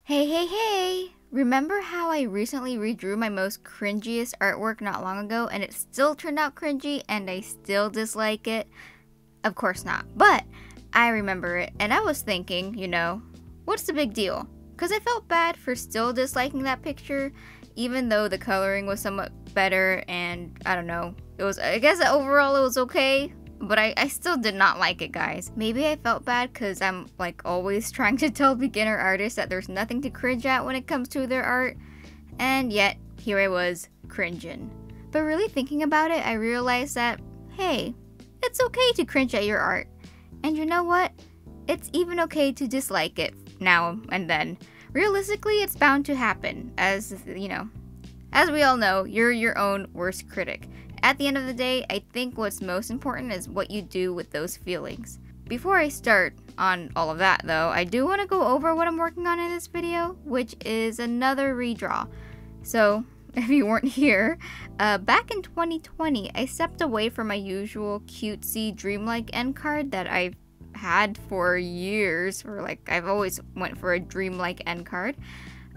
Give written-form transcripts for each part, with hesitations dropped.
Hey, hey, hey! Remember how I recently redrew my most cringiest artwork not long ago and it still turned out cringy and I still dislike it? Of course not, but I remember it and I was thinking, what's the big deal? Because I felt bad for still disliking that picture, even though the coloring was somewhat better and I don't know, I guess overall it was okay. But I still did not like it, guys. Maybe I felt bad because I'm like always trying to tell beginner artists that there's nothing to cringe at when it comes to their art. And yet, here I was, cringing. But really thinking about it, I realized that, hey, it's okay to cringe at your art. And you know what? It's even okay to dislike it now and then. Realistically, it's bound to happen. As we all know, you're your own worst critic. At the end of the day, I think what's most important is what you do with those feelings. Before I start on all of that though, I do want to go over what I'm working on in this video, which is another redraw. So, if you weren't here, back in 2020, I stepped away from my usual cutesy dreamlike end card that I've had for years, I've always went for a dreamlike end card.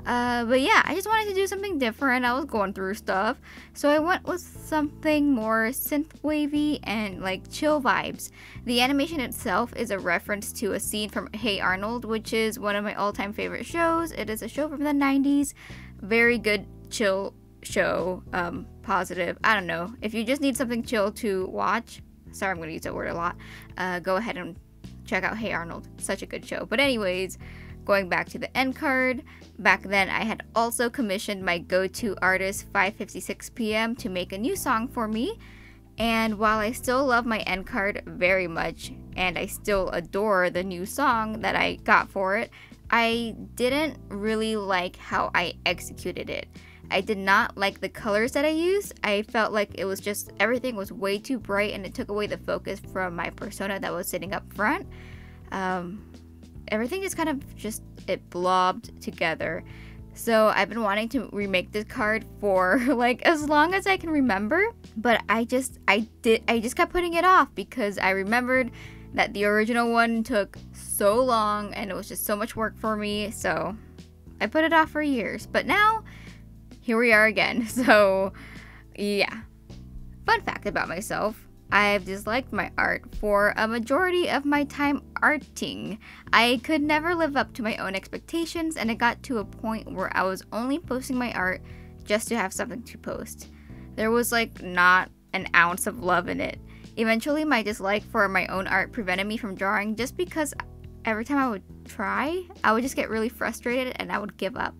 But yeah, I just wanted to do something different. I was going through stuff, so I went with something more synth-wavy and chill vibes. The animation itself is a reference to a scene from Hey Arnold, which is one of my all-time favorite shows. It is a show from the 90s. Very good, chill show. Positive. I don't know. If you just need something chill to watch, sorry, I'm going to use that word a lot, go ahead and check out Hey Arnold. Such a good show. But anyways, going back to the end card, back then I had also commissioned my go-to artist 5:56 p.m. to make a new song for me. And while I still love my end card very much, and I still adore the new song that I got for it, I didn't really like how I executed it. I did not like the colors that I used. I felt like it was just, everything was way too bright and it took away the focus from my persona that was sitting up front. Everything just it blobbed together. So I've been wanting to remake this card for as long as I can remember, but I just kept putting it off because I remembered that the original one took so long and it was just so much work for me, so I put it off for years. But now, here we are again. So yeah. Fun fact about myself, I've disliked my art for a majority of my time arting. I could never live up to my own expectations, and it got to a point where I was only posting my art just to have something to post. There was not an ounce of love in it. Eventually, my dislike for my own art prevented me from drawing just because every time I would try, I would just get really frustrated and I would give up.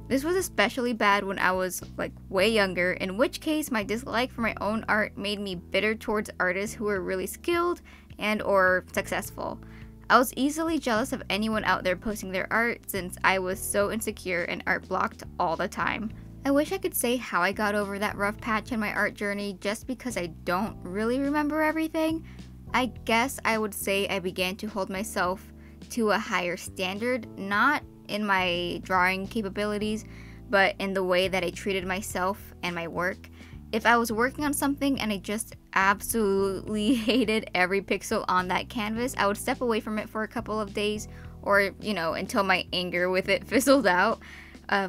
This was especially bad when I was way younger, in which case my dislike for my own art made me bitter towards artists who were really skilled and or successful. I was easily jealous of anyone out there posting their art since I was so insecure and art blocked all the time. I wish I could say how I got over that rough patch in my art journey just because I don't really remember everything. I guess I would say I began to hold myself to a higher standard, not in my drawing capabilities, but in the way that I treated myself and my work. If I was working on something and I just absolutely hated every pixel on that canvas, I would step away from it for a couple of days or, until my anger with it fizzled out.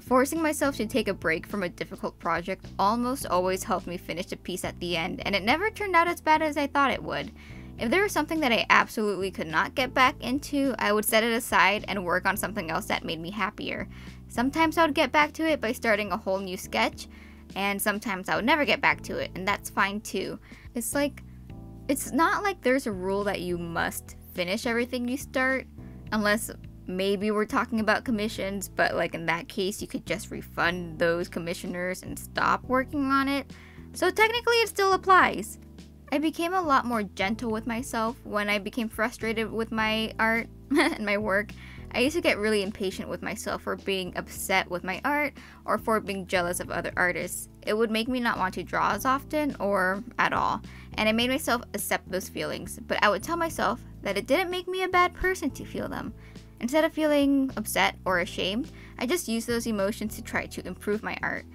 Forcing myself to take a break from a difficult project almost always helped me finish the piece at the end, and it never turned out as bad as I thought it would. If there was something that I absolutely could not get back into, I would set it aside and work on something else that made me happier. Sometimes I would get back to it by starting a whole new sketch, and sometimes I would never get back to it, and that's fine too. It's not like there's a rule that you must finish everything you start, unless maybe we're talking about commissions, but in that case you could just refund those commissioners and stop working on it. So technically it still applies. I became a lot more gentle with myself when I became frustrated with my art and my work. I used to get really impatient with myself for being upset with my art or for being jealous of other artists. It would make me not want to draw as often or at all, and I made myself accept those feelings, but I would tell myself that it didn't make me a bad person to feel them. Instead of feeling upset or ashamed, I just used those emotions to try to improve my art.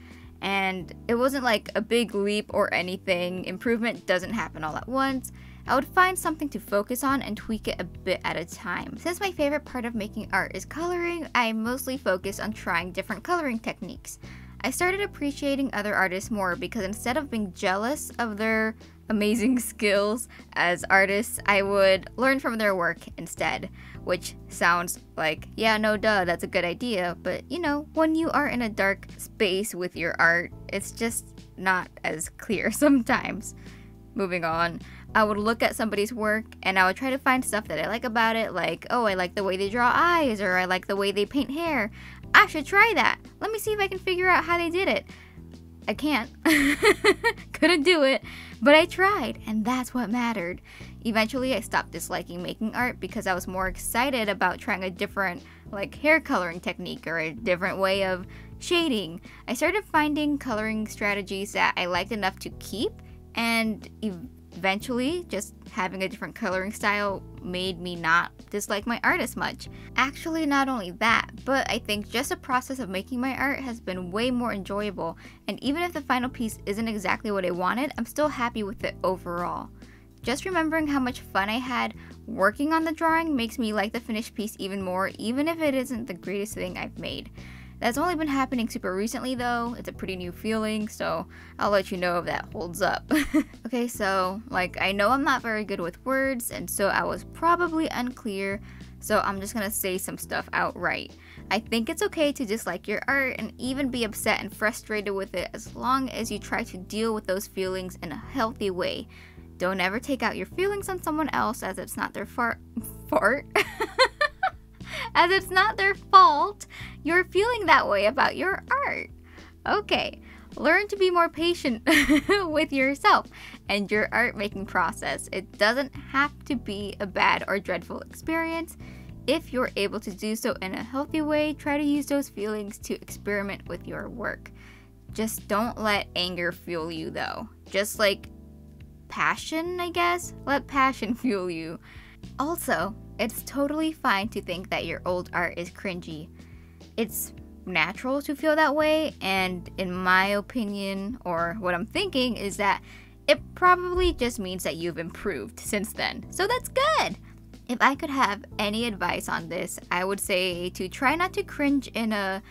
And it wasn't a big leap or anything. Improvement doesn't happen all at once. I would find something to focus on and tweak it a bit at a time. Since my favorite part of making art is coloring, I mostly focus on trying different coloring techniques. I started appreciating other artists more because instead of being jealous of their amazing skills as artists, I would learn from their work instead. Which sounds like, yeah, no duh, that's a good idea, but you know, when you are in a dark space with your art, it's just not as clear sometimes. Moving on, I would look at somebody's work and I would try to find stuff that I like about it, like, oh, I like the way they draw eyes, or I like the way they paint hair. I should try that. Let me see if I can figure out how they did it. I can't. Couldn't do it, but I tried, and that's what mattered. Eventually, I stopped disliking making art because I was more excited about trying a different, like, hair coloring technique or a different way of shading. I started finding coloring strategies that I liked enough to keep, and eventually, just having a different coloring style made me not dislike my art as much. Actually, not only that, but I think just the process of making my art has been way more enjoyable, and even if the final piece isn't exactly what I wanted, I'm still happy with it overall. Just remembering how much fun I had working on the drawing makes me like the finished piece even more, even if it isn't the greatest thing I've made. That's only been happening super recently though. It's a pretty new feeling, so I'll let you know if that holds up. Okay, so like I know I'm not very good with words, and so I was probably unclear, so I'm just gonna say some stuff outright. I think it's okay to dislike your art and even be upset and frustrated with it as long as you try to deal with those feelings in a healthy way. Don't ever take out your feelings on someone else as it's not their as it's not their fault you're feeling that way about your art. Okay, learn to be more patient with yourself and your art making process. It doesn't have to be a bad or dreadful experience. If you're able to do so in a healthy way, try to use those feelings to experiment with your work. Just don't let anger fuel you though. Just like passion, I guess? Let passion fuel you. Also, it's totally fine to think that your old art is cringy. It's natural to feel that way, and in my opinion, or what I'm thinking, is that it probably just means that you've improved since then. So that's good! If I could have any advice on this, I would say to try not to cringe in a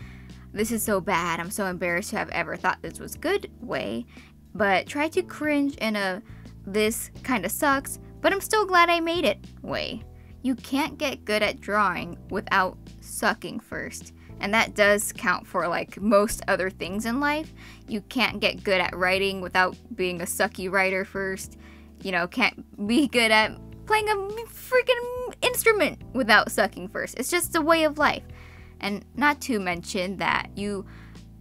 "this is so bad, I'm so embarrassed to have ever thought this was good" way, but try to cringe in a "this kinda sucks, but I'm still glad I made it" way. You can't get good at drawing without sucking first. And that does count for like most other things in life. You can't get good at writing without being a sucky writer first. You know, can't be good at playing a freaking instrument without sucking first. It's just a way of life. And not to mention that you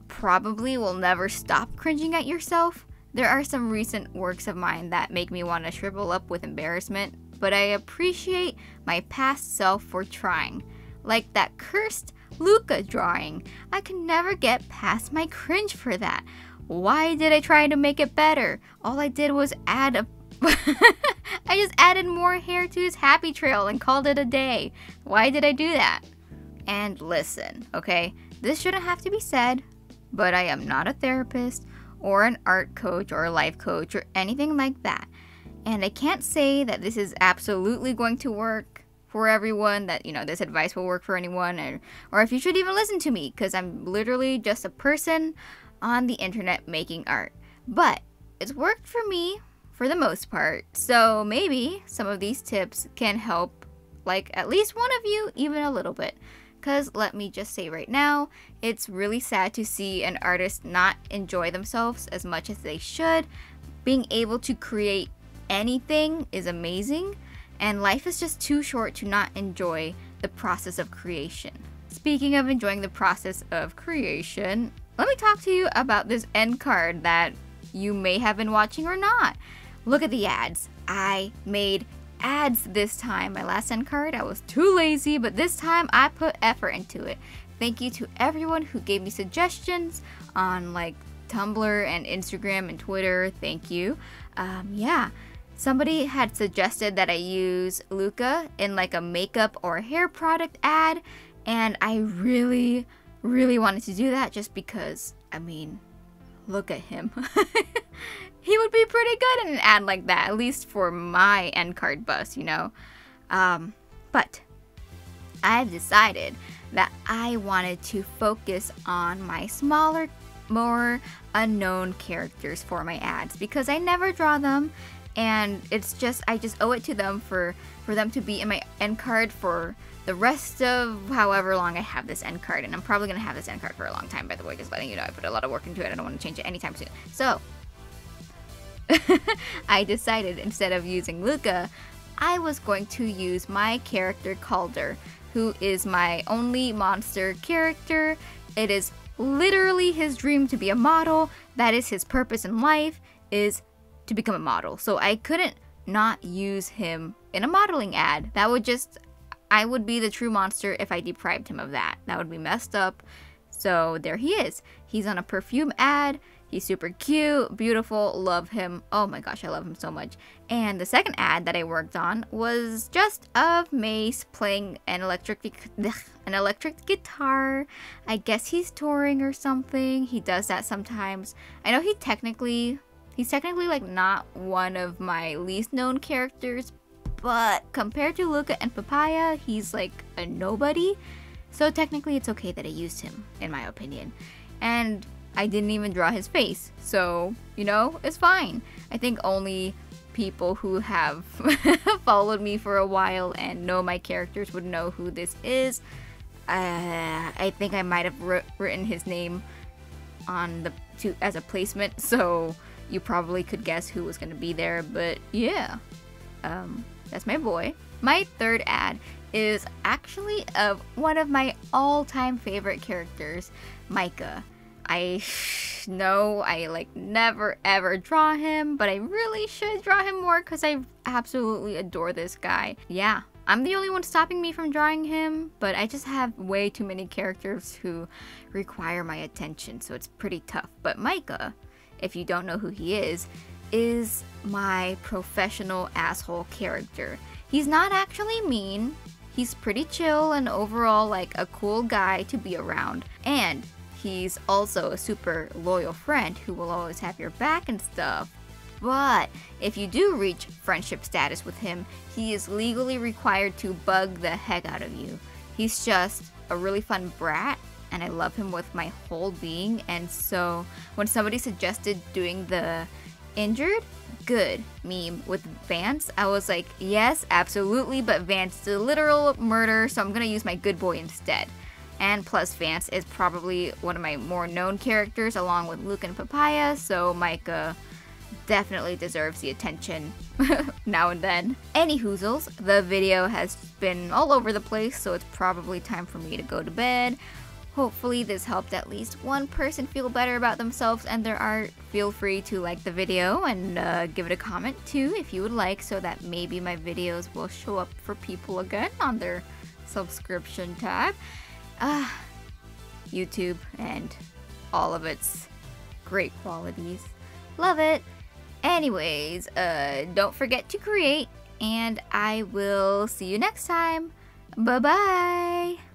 probably will never stop cringing at yourself. There are some recent works of mine that make me want to shrivel up with embarrassment, but I appreciate my past self for trying. Like that cursed Luca drawing. I can never get past my cringe for that. Why did I try to make it better? All I did was add a I just added more hair to his happy trail and called it a day. Why did I do that? And listen, okay? This shouldn't have to be said, but I am not a therapist or an art coach or a life coach or anything like that. And I can't say that this is absolutely going to work for everyone, that, you know, this advice will work for anyone, or if you should even listen to me, because I'm literally just a person on the internet making art. But it's worked for me for the most part, so maybe some of these tips can help like at least one of you even a little bit. Because let me just say right now, it's really sad to see an artist not enjoy themselves as much as they should. Being able to create anything is amazing, and life is just too short to not enjoy the process of creation. Speaking of enjoying the process of creation, let me talk to you about this end card that you may have been watching or not. Look at the ads. I made ads this time. My last end card, I was too lazy, but this time I put effort into it. Thank you to everyone who gave me suggestions on like Tumblr and Instagram and Twitter. Thank you. Yeah. Somebody had suggested that I use Luca in like a makeup or hair product ad, and I really wanted to do that just because, I mean, look at him. He would be pretty good in an ad like that, at least for my end card bus, you know. But I've decided that I wanted to focus on my smaller, more unknown characters for my ads because I never draw them, and it's just I just owe it to them for them to be in my end card for the rest of however long I have this end card. And I'm probably gonna have this end card for a long time, by the way, just letting you know. I put a lot of work into it. I don't want to change it anytime soon. So I decided instead of using Luca, I was going to use my character Calder, who is my only monster character. It is literally his dream to be a model. That is his purpose in life, is to become a model. So I couldn't not use him in a modeling ad. That would just, I would be the true monster if I deprived him of that. That would be messed up. So there he is. He's on a perfume ad. He's super cute, beautiful, love him. Oh my gosh, I love him so much. And the second ad that I worked on was just of Mace playing an electric guitar. I guess he's touring or something. He does that sometimes. I know he's technically like not one of my least known characters, but compared to Luca and Papaya, he's like a nobody. So technically it's okay that I used him, in my opinion. And I didn't even draw his face, so, you know, it's fine. I think only people who have followed me for a while and know my characters would know who this is. I think I might have written his name on as a placement, so you probably could guess who was gonna be there, but yeah. That's my boy. My third ad is actually of one of my all-time favorite characters, Micah. I know I like never ever draw him, but I really should draw him more because I absolutely adore this guy. Yeah, I'm the only one stopping me from drawing him, but I just have way too many characters who require my attention, so it's pretty tough. But Micah, if you don't know who he is my professional asshole character. He's not actually mean. He's pretty chill and overall like a cool guy to be around. And he's also a super loyal friend who will always have your back and stuff. But if you do reach friendship status with him, he is legally required to bug the heck out of you. He's just a really fun brat, and I love him with my whole being. And so when somebody suggested doing the injured good meme with Vance, I was like, yes, absolutely, but Vance is a literal murder, so I'm gonna use my good boy instead. And plus Vance is probably one of my more known characters along with Luke and Papaya, so Micah definitely deserves the attention now and then. Any hoozles, the video has been all over the place, so it's probably time for me to go to bed. Hopefully this helped at least one person feel better about themselves and their art. Feel free to like the video and give it a comment too if you would like, so that maybe my videos will show up for people again on their subscription tab. YouTube and all of its great qualities. Love it. Anyways, don't forget to create, and I will see you next time. Bye-bye.